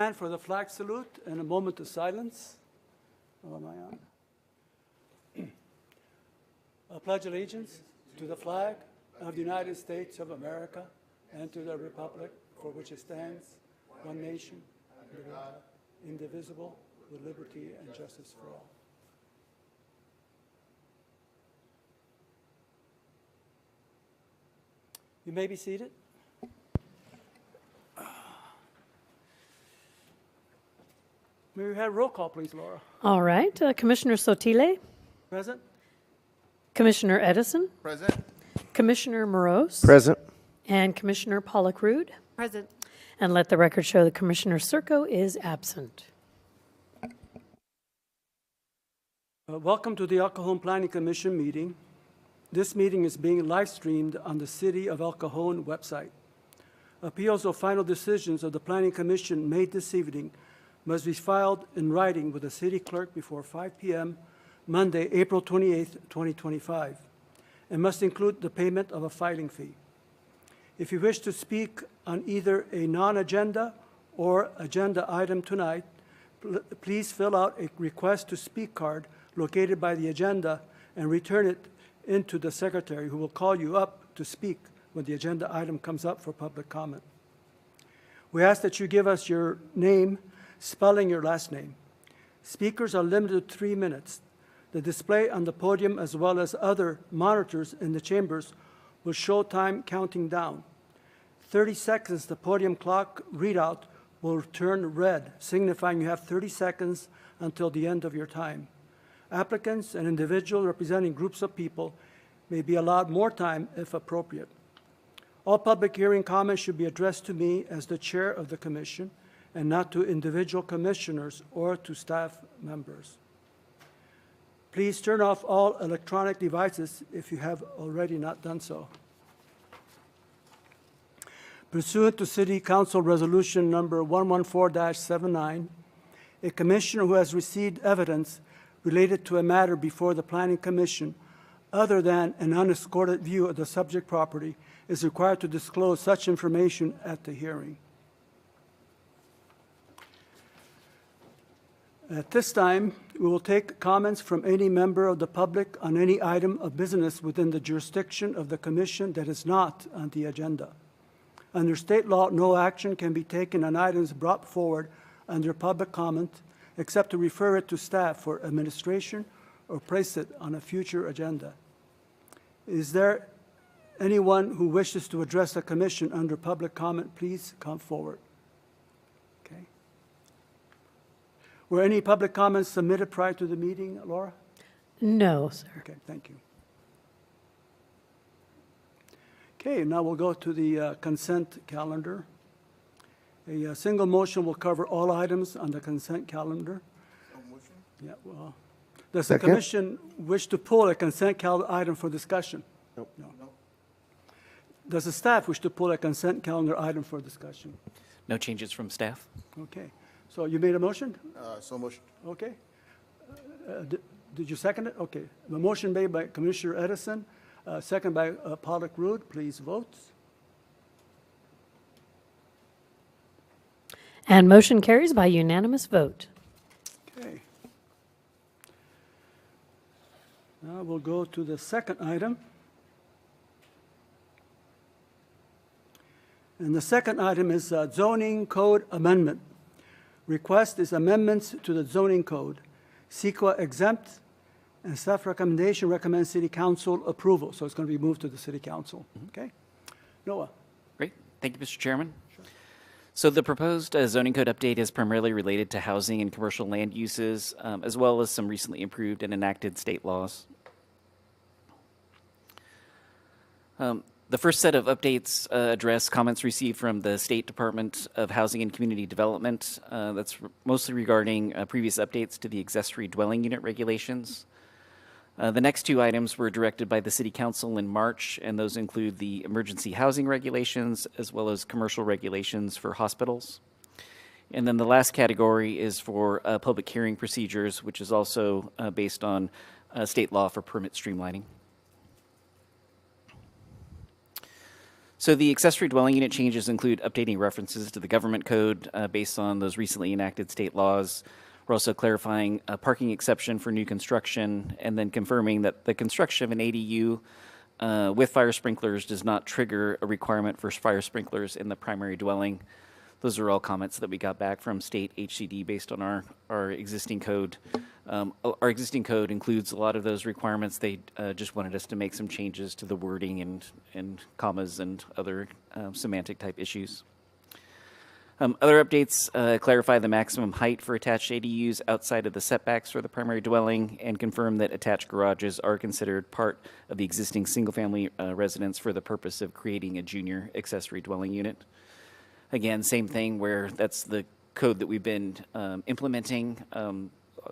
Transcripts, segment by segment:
Stand for the flag salute and a moment of silence. Oh, am I on? I pledge allegiance to the flag of the United States of America and to the republic for which it stands, one nation, under God, indivisible, with liberty and justice for all. You may be seated. May we have roll call, please, Laura? All right. Commissioner Sotile? Present? Commissioner Edison? Present. Commissioner Morose? Present. And Commissioner Pollock-Rude? Present. And let the record show that Commissioner Serco is absent. Welcome to the El Cajon Planning Commission meeting. This meeting is being live streamed on the City of El Cajon website. Appeals or final decisions of the Planning Commission made this evening must be filed in writing with the City Clerk before 5 p.m. Monday, April 28, 2025, and must include the payment of a filing fee. If you wish to speak on either a non-agenda or agenda item tonight, please fill out a request to speak card located by the agenda and return it into the secretary, who will call you up to speak when the agenda item comes up for public comment. We ask that you give us your name, spelling your last name. Speakers are limited to 3 minutes. The display on the podium, as well as other monitors in the chambers, will show time counting down. 30 seconds, the podium clock readout will turn red, signifying you have 30 seconds until the end of your time. Applicants and individuals representing groups of people may be allowed more time if appropriate. All public hearing comments should be addressed to me as the chair of the commission and not to individual commissioners or to staff members. Please turn off all electronic devices if you have already not done so. Pursuant to City Council Resolution number 114-79, a commissioner who has received evidence related to a matter before the Planning Commission other than an unescorted view of the subject property is required to disclose such information at the hearing. At this time, we will take comments from any member of the public on any item of business within the jurisdiction of the Commission that is not on the agenda. Under state law, no action can be taken on items brought forward under public comment except to refer it to staff for administration or place it on a future agenda. Is there anyone who wishes to address the Commission under public comment? Please come forward. Okay. Were any public comments submitted prior to the meeting, Laura? No, sir. Okay, thank you. Okay, now we'll go to the consent calendar. A single motion will cover all items on the consent calendar. Yeah, well, does the Commission wish to pull a consent calendar item for discussion? Nope. No. Does the staff wish to pull a consent calendar item for discussion? No changes from staff. Okay, so you made a motion? So motion. Okay. Did you second it? Okay. The motion made by Commissioner Edison, second by Pollock-Rude. Please vote. And motion carries by unanimous vote. Okay. Now we'll go to the second item. And the second item is zoning code amendment. Request is amendments to the zoning code. CEQA exempt, and staff recommendation recommends City Council approval. So it's going to be moved to the City Council. Okay. Noah. Great. Thank you, Mr. Chairman. So the proposed zoning code update is primarily related to housing and commercial land uses, as well as some recently improved and enacted state laws. The first set of updates address comments received from the State Department of Housing and Community Development. That's mostly regarding previous updates to the accessory dwelling unit regulations. The next two items were directed by the City Council in March, and those include the emergency housing regulations as well as commercial regulations for hospitals. And then the last category is for public hearing procedures, which is also based on state law for permit streamlining. So the accessory dwelling unit changes include updating references to the government code based on those recently enacted state laws. We're also clarifying a parking exception for new construction, and then confirming that the construction of an ADU with fire sprinklers does not trigger a requirement for fire sprinklers in the primary dwelling. Those are all comments that we got back from state HCD based on our existing code. Our existing code includes a lot of those requirements. They just wanted us to make some changes to the wording and commas and other semantic type issues. Other updates clarify the maximum height for attached ADUs outside of the setbacks for the primary dwelling and confirm that attached garages are considered part of the existing single-family residence for the purpose of creating a junior accessory dwelling unit. Again, same thing where that's the code that we've been implementing.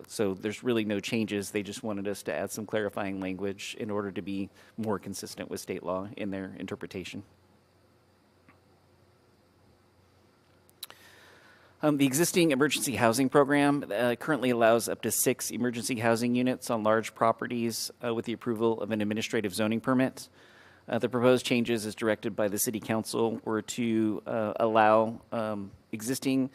So there's really no changes. They just wanted us to add some clarifying language in order to be more consistent with state law in their interpretation. The existing emergency housing program currently allows up to 6 emergency housing units on large properties with the approval of an administrative zoning permit. The proposed changes, as directed by the City Council, were to allow existing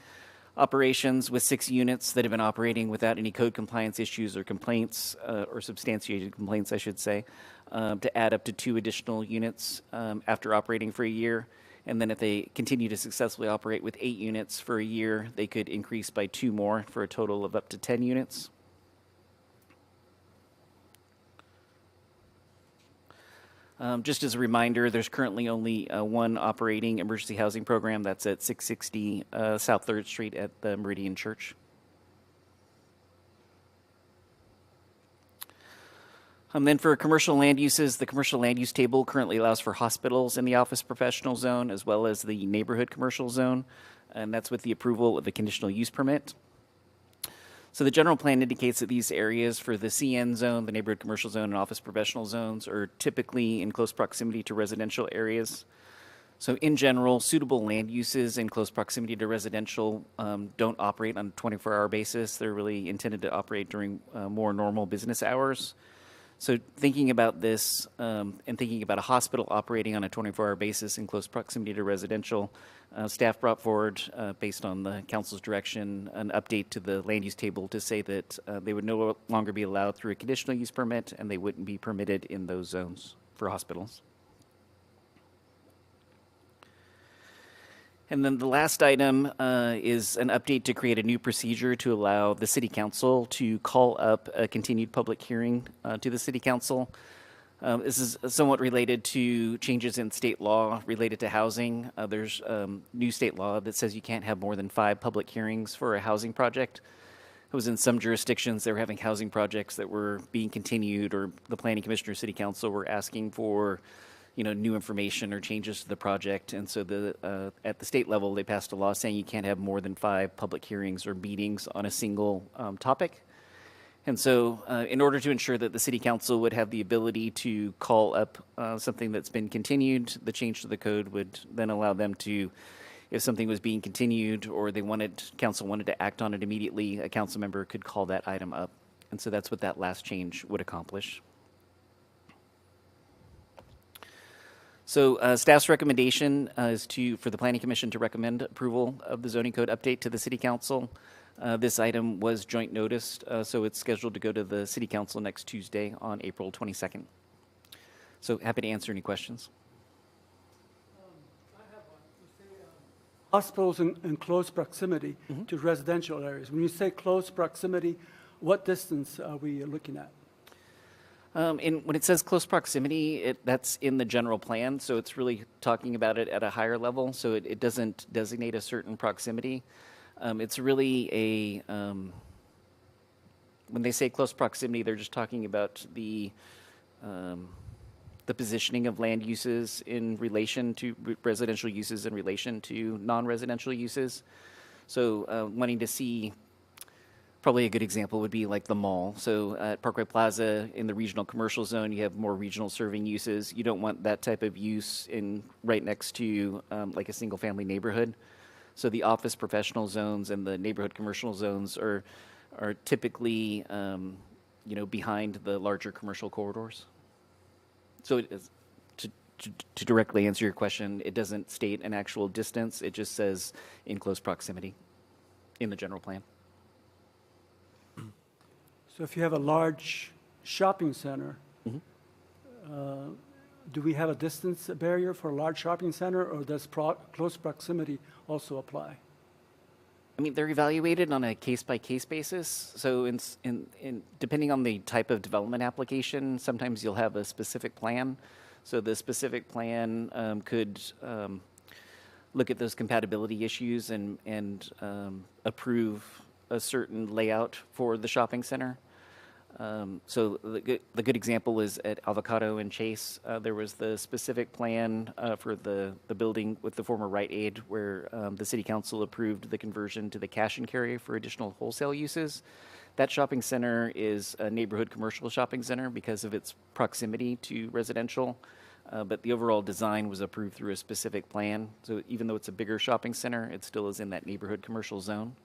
operations with 6 units that have been operating without any code compliance issues or complaints, or substantiated complaints, I should say, to add up to 2 additional units after operating for a year. And then if they continue to successfully operate with 8 units for a year, they could increase by 2 more for a total of up to 10 units. Just as a reminder, there's currently only one operating emergency housing program. That's at 660 South 3rd Street at the Meridian Church. Then for commercial land uses, the commercial land use table currently allows for hospitals in the office professional zone as well as the neighborhood commercial zone, and that's with the approval of a conditional use permit. So the general plan indicates that these areas for the CN zone, the neighborhood commercial zone, and office professional zones are typically in close proximity to residential areas. So in general, suitable land uses in close proximity to residential don't operate on a 24-hour basis. They're really intended to operate during more normal business hours. So thinking about this and thinking about a hospital operating on a 24-hour basis in close proximity to residential, staff brought forward, based on the council's direction, an update to the land use table to say that they would no longer be allowed through a conditional use permit and they wouldn't be permitted in those zones for hospitals. And then the last item is an update to create a new procedure to allow the City Council to call up a continued public hearing to the City Council. This is somewhat related to changes in state law related to housing. There's new state law that says you can't have more than 5 public hearings for a housing project. It was in some jurisdictions they were having housing projects that were being continued, or the Planning Commission or City Council were asking for new information or changes to the project. And so at the state level, they passed a law saying you can't have more than 5 public hearings or meetings on a single topic. And so in order to ensure that the City Council would have the ability to call up something that's been continued, the change to the code would then allow them to, if something was being continued or council wanted to act on it immediately, a council member could call that item up. And so that's what that last change would accomplish. So staff's recommendation is for the Planning Commission to recommend approval of the zoning code update to the City Council. This item was joint noticed, so it's scheduled to go to the City Council next Tuesday on April 22nd. So happy to answer any questions. I have one. You say hospitals in close proximity to residential areas. When you say close proximity, what distance are we looking at? When it says close proximity, that's in the general plan, so it's really talking about it at a higher level, so it doesn't designate a certain proximity. It's really when they say close proximity, they're just talking about the positioning of land uses in relation to residential uses in relation to non-residential uses. So wanting to see, probably a good example would be like the mall. So at Parkway Plaza in the regional commercial zone, you have more regional serving uses. You don't want that type of use right next to like a single family neighborhood. So the office professional zones and the neighborhood commercial zones are typically behind the larger commercial corridors. So it is, to to directly answer your question, it doesn't state an actual distance. It just says in close proximity in the general plan. So if you have a large shopping center, do we have a distance barrier for a large shopping center, or does close proximity also apply? I mean, they're evaluated on a case-by-case basis. So depending on the type of development application, sometimes you'll have a specific plan. So the specific plan could look at those compatibility issues and approve a certain layout for the shopping center. So the good example is at Avocado and Chase. There was the specific plan for the building with the former Rite Aid, where the city council approved the conversion to the cash and carry for additional wholesale uses. That shopping center is a neighborhood commercial shopping center because of its proximity to residential. But the overall design was approved through a specific plan. So even though it's a bigger shopping center, it still is in that neighborhood commercial zone.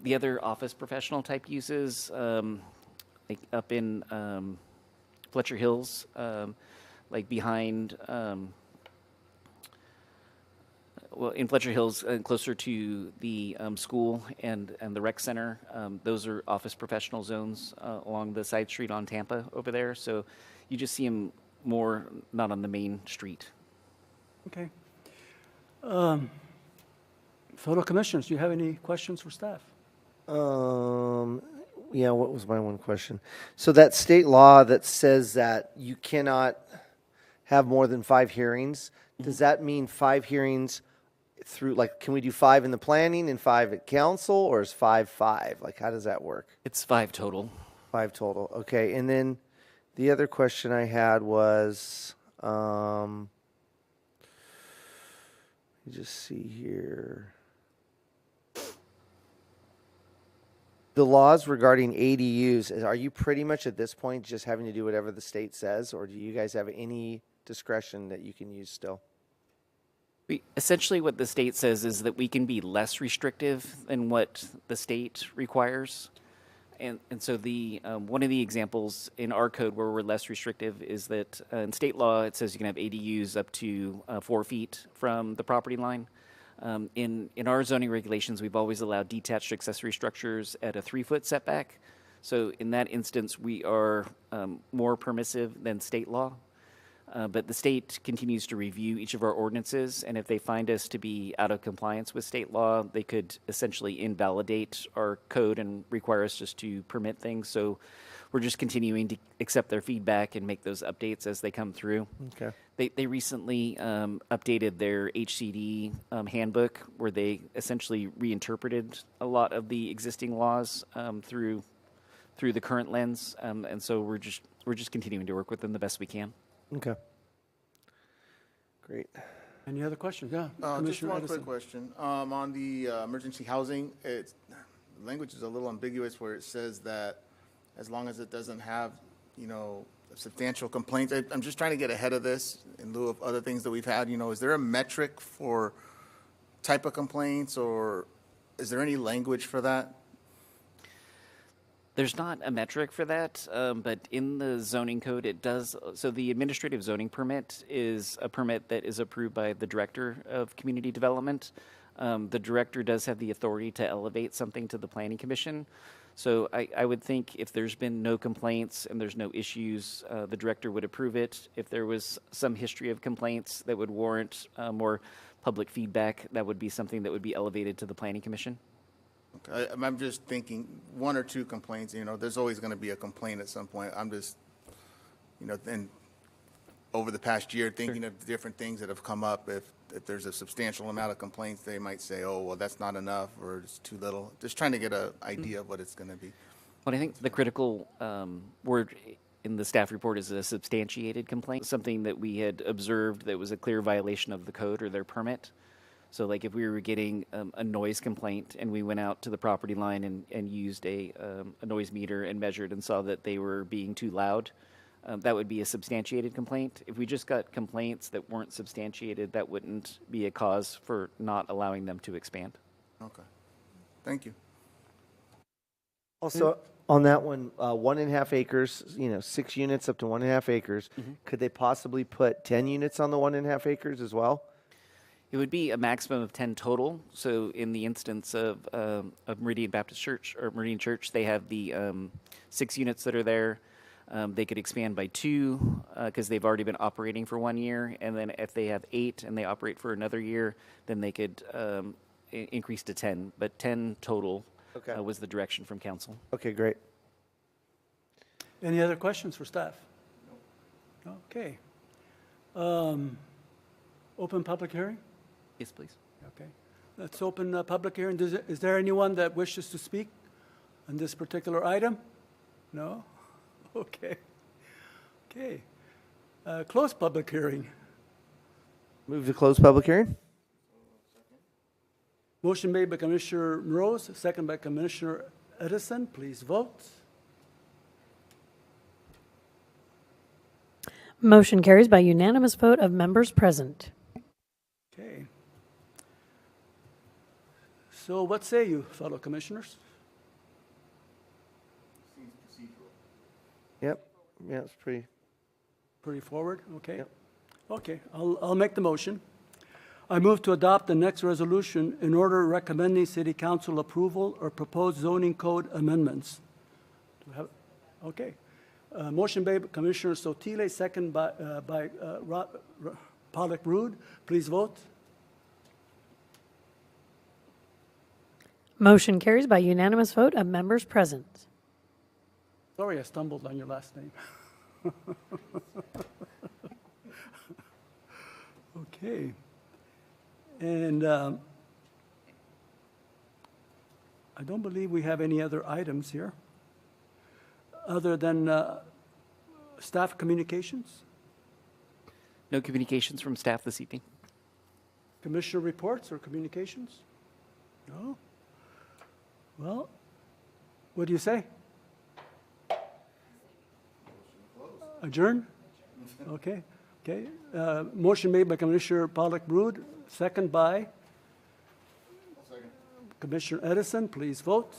The other office professional type uses, like up in Fletcher Hills, like behind, well, in Fletcher Hills, closer to the school and the rec center, those are office professional zones along the side street on Tampa over there. So you just see them more not on the main street. Okay. Fellow commissioners, do you have any questions for staff? Yeah, what was my one question? So that state law that says that you cannot have more than 5 hearings, does that mean 5 hearings through, like, can we do 5 in the planning and 5 at council, or is 5? Like, how does that work? It's 5 total. 5 total. Okay. And then the other question I had was, let me just see here. The laws regarding ADUs, are you pretty much at this point just having to do whatever the state says, or do you guys have any discretion that you can use still? Essentially, what the state says is that we can be less restrictive than what the state requires. And so one of the examples in our code where we're less restrictive is that in state law, it says you can have ADUs up to 4 feet from the property line. In our zoning regulations, we've always allowed detached accessory structures at a 3-foot setback. So in that instance, we are more permissive than state law. But the state continues to review each of our ordinances, and if they find us to be out of compliance with state law, they could essentially invalidate our code and require us just to permit things. So we're just continuing to accept their feedback and make those updates as they come through. Okay. They recently updated their HCD handbook, where they essentially reinterpreted a lot of the existing laws through the current lens, and so we're just continuing to work with them the best we can. Okay. Great. Any other questions? Yeah. Just Commissioner one Edison. quick question. On the emergency housing, the language is a little ambiguous where it says that as long as it doesn't have, substantial complaints. I'm just trying to get ahead of this in lieu of other things that we've had. Is there a metric for type of complaints, or is there any language for that? There's not a metric for that, but in the zoning code, it does. So the administrative zoning permit is a permit that is approved by the director of community development. The director does have the authority to elevate something to the planning commission. So I would think if there's been no complaints and there's no issues, the director would approve it. If there was some history of complaints that would warrant more public feedback, that would be something that would be elevated to the planning commission. Okay. I'm just thinking 1 or 2 complaints, there's always going to be a complaint at some point. I'm just, and over the past year, thinking of different things that have come up. If there's a substantial amount of complaints, they might say, oh, well, that's not enough, or it's too little. Just trying to get an idea of what it's going to be. Well, I think the critical word in the staff report is a substantiated complaint, something that we had observed that was a clear violation of the code or their permit. So like if we were getting a noise complaint and we went out to the property line and used a noise meter and measured and saw that they were being too loud, that would be a substantiated complaint. If we just got complaints that weren't substantiated, that wouldn't be a cause for not allowing them to expand. Okay. Thank you. Also, on that one, 1.5 acres, 6 units up to 1.5 acres. Could they possibly put 10 units on the 1.5 acres as well? It would be a maximum of 10 total. So in the instance of Meridian Baptist Church or Meridian Church, they have the 6 units that are there. They could expand by 2 because they've already been operating for 1 year. And then if they have 8 and they operate for another year, then they could increase to 10. But 10 total Okay. was the direction from council. Okay, great. Any other questions for staff? Okay. Open public hearing? Yes, please. Okay. Let's open a public hearing. Is there anyone that wishes to speak on this particular item? No? Okay. Okay. Close public hearing. Move to close public hearing? Motion made by Commissioner Rose, second by Commissioner Edison. Please vote. Motion carries by unanimous vote of members present. Okay. So what say you, fellow commissioners? Yep. Yeah, it's pretty. Pretty forward, okay? Yep. Okay, I'll make the motion. I move to adopt the next resolution in order recommending city council approval or proposed zoning code amendments. Do we have- Okay. Motion by Commissioner Sotile, second by Pollock Rude. Please vote. Motion carries by unanimous vote of members present. Sorry, I stumbled on your last name. Okay. And I don't believe we have any other items here, other than staff communications, No communications from staff this evening. commissioner reports or communications? No? Well, what do you say? Adjourn? Okay, okay. Motion made by Commissioner Pollock Brood, second by Commissioner Edison. Please vote.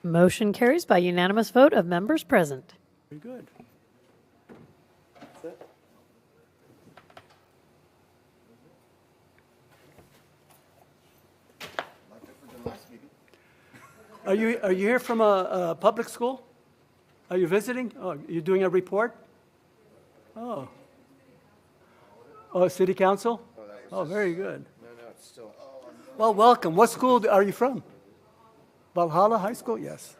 Motion carries by unanimous vote of members present. Very good. Are you here from a public school? Are you visiting? Oh, you're doing a report? Oh. Oh, city council? Oh, very good. No, it's still. Well, welcome. What school are you from? Valhalla High School? Yes.